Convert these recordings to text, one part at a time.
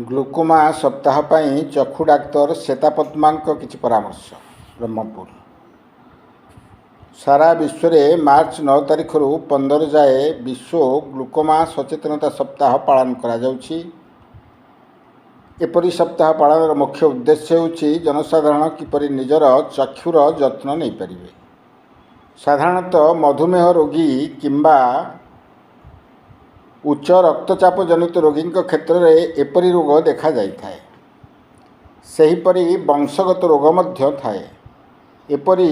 Glaucoma सप्ताह पाई चक्षु doctor श्वेतापद्मा किछि परामर्श। ब्रह्मपुर सारा विश्व में मार्च 9 तारिख रु 15 जाए विश्व ग्लूकोमा सचेतनता सप्ताह पालन करा जाउछि। एपरी सप्ताह पालन मुख्य उद्देश्य होछि जनसाधारण किपरि निजर चक्षुर जत्न नहीं पारिबे। साधारणतः मधुमेह रोगी किंबा उच्च रक्तचाप जनित रोगी क्षेत्र में एपरी रोग देखा जाए। सेहीपरि वंशगत रोग मध्य थाए। एपरी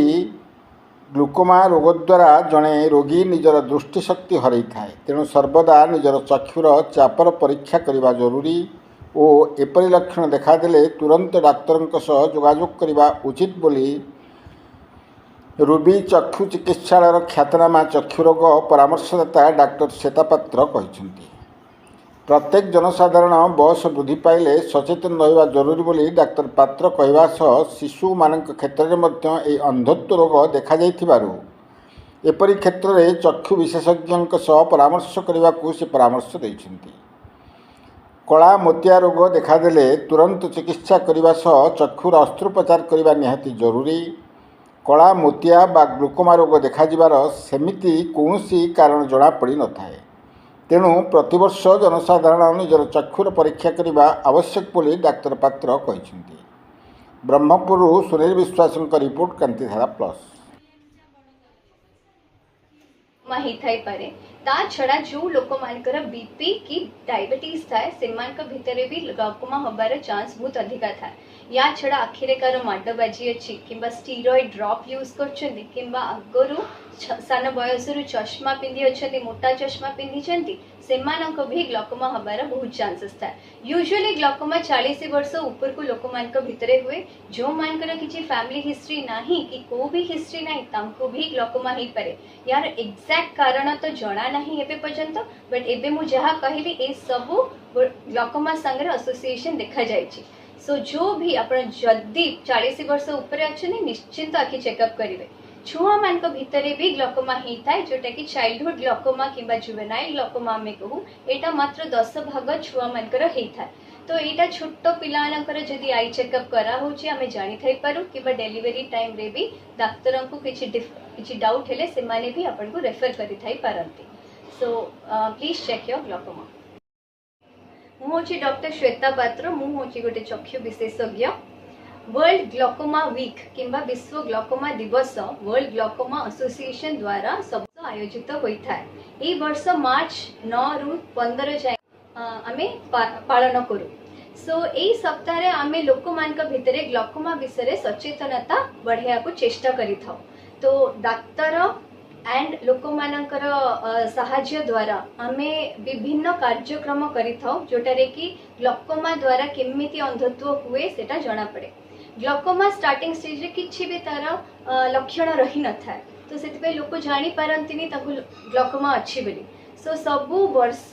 ग्लूकोमा रोग द्वारा जड़े रोगी निजर दृष्टिशक्ति हरई थाए। तेणु सर्वदा निजर चक्षुर चापर परीक्षा करने जरूरी और एपरी लक्षण देखादेले तुरंत डाक्तर जोगाजोग करने उचित बोली रुबी चक्षु चिकित्सालय ख्यातनामा चक्षुरोग परामर्शदाता डाक्टर श्वेतापात्र कहते। प्रत्येक जनसाधारण बयस वृद्धि पाइले सचेतन रहा जरूरी बोली डाक्तर पात्र कहवा सह शिशु मान क्षेत्र में अंधत्व रोग देखा जाइथिबारु एपरी क्षेत्र में चक्षु विशेषज्ञ परामर्श करने को से परामर्श देइछन्ति। कला मोतिया रोग देखादेले तुरंत चिकित्सा करने सह चक्षुर अस्त्रोपचार करने निहाती जरूरी। कला मोतिया बा ग्लूकोमा रोग देखाଯିबार सेमिति कौनसी कारण जଣା पड़ी न थाए। तेणु प्रतिवर्ष जनसाधारण निजर चक्षुर परीक्षा करने आवश्यक बोली डाक्तर पात्र कहते। ब्रह्मपुर सुनील विश्वास रिपोर्ट कांतिधारा प्लस। ता छड़ा जो लोक मानकर बीपी की डायबिटीज थाए सेमान का भितरे भी ग्लूकोमा हबार चांस बहुत अधिका थाए। या छड़ा आखिरे कार माड बाजी अच्छी किंबा स्टीरॉइड ड्रॉप यूज करछन्ती किंबा आगरु सान बयसरु चश्मा पिंधि अछन्ती मोटा चश्मा पिंधि सेमानक भी ग्लूकोमा हबार बहुत चांसेस थाए। यूजुअली ग्लूकोमा 40 वर्ष ऊपर को लोक मान भितरे हुए। जो मानकर किछि फैमिली हिस्ट्री नाही कि को भी हिस्ट्री नाही तांको भी ग्लूकोमा ही पारे। यार एग्जैक्ट कारण तो जणा नहीं एबे पर्यंत बट एबे मु जहा कहली ए सब ग्लूकोमा संगे एसोसिएशन देखा जायछि। सो जो भी आपण जल्दी 40 वर्ष ऊपर अच्छे निश्चिंत आखि चेकअप करेंगे। छुआ मान भितर भी ग्लूकोमा ही थाए जोटा कि चाइल्डहुड ग्लूकोमा किंबा जुवेनाइल ग्लूकोमा आमे कहू एटा मात्र 10 भाग छुआ मानकर ही थाए। तो एटा छोट पिलानकर जदि आई चेकअप करा होची आमे जानि थाई पारू किबा डिलीवरी टाइम रे भी डाक्टर को किछि डाउट हेले से माने भी आपन को रेफर करि थाई पारंती। So please check your glaucoma. मु होची डॉक्टर श्वेता पात्र। मु होची गोटे चक्षु विशेषज्ञ। वर्ल्ड ग्लूकोमा वीक किंबा विश्व ग्लूकोमा दिवस वर्ल्ड ग्लूकोमा एसोसिएशन द्वारा सब आयोजित होता है। ये वर्ष मार्च 9 रु 15 जाए आमे पालन करू। सो यही सप्ताह आमे लोक मान भितर ग्लूकोमा विषय सचेतनता बढ़ाया को चेष्टा करि थाउ। तो डाक्तर एंड लोक मानकर साहाय्य द्वारा आमे विभिन्न कार्यक्रम करि थाउ जोटारे कि ग्लूकोमा द्वारा केमिति अंधत्व हुए सेटा जଣା पड़े। ग्लूकोमा स्टार्टिंग स्टेज रे किछि भी तार लक्षण रही न थाए तो सेतिबे लोक जानि पारंतिनी ताकु ग्लूकोमा अछि बोली। सो सबु वर्ष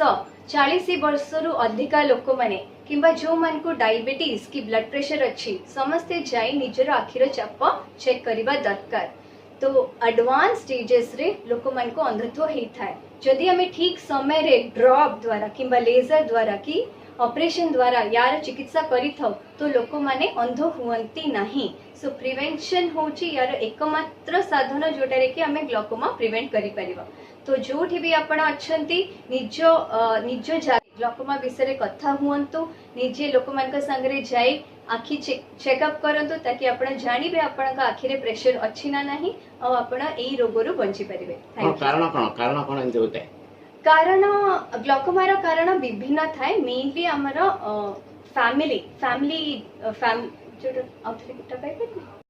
40 वर्ष रु अधिका लोक माने किंबा जो मान को डायबिटीज की ब्लड प्रेशर अच्छी समस्ते जाई निजर आखिर चाप चेक करबा दरकार। तो एडवांस स्टेजेस रे लोक मान को अंधत्व ही थाए। जदि हमें ठीक समय रे ड्रॉप द्वारा किंबा लेजर द्वारा की ऑपरेशन द्वारा यार चिकित्सा करि थाउ तो लोक माने अंध हुअंती नहीं। सो प्रिवेंशन होची यार एकमात्र साधन जोटारे कि हमें ग्लूकोमा प्रिवेंट करि परिबा। तो जोठी भी आपण अछंती निजो ग्लूकोमा विषय कथा हुअंतु निजे लोक मान संगे जाई आखि चेकअप करंतु ताकि आपण जानिबे आपण आखिरे प्रेशर अछि ना नहीं और आपण एई रोगरु बंची परिबे। कारण कोन एंते होते कारण ग्लूकोमार कारण विभिन्न थाए। मेनली हमर फैमिली जो आउथले किटा पाइबे।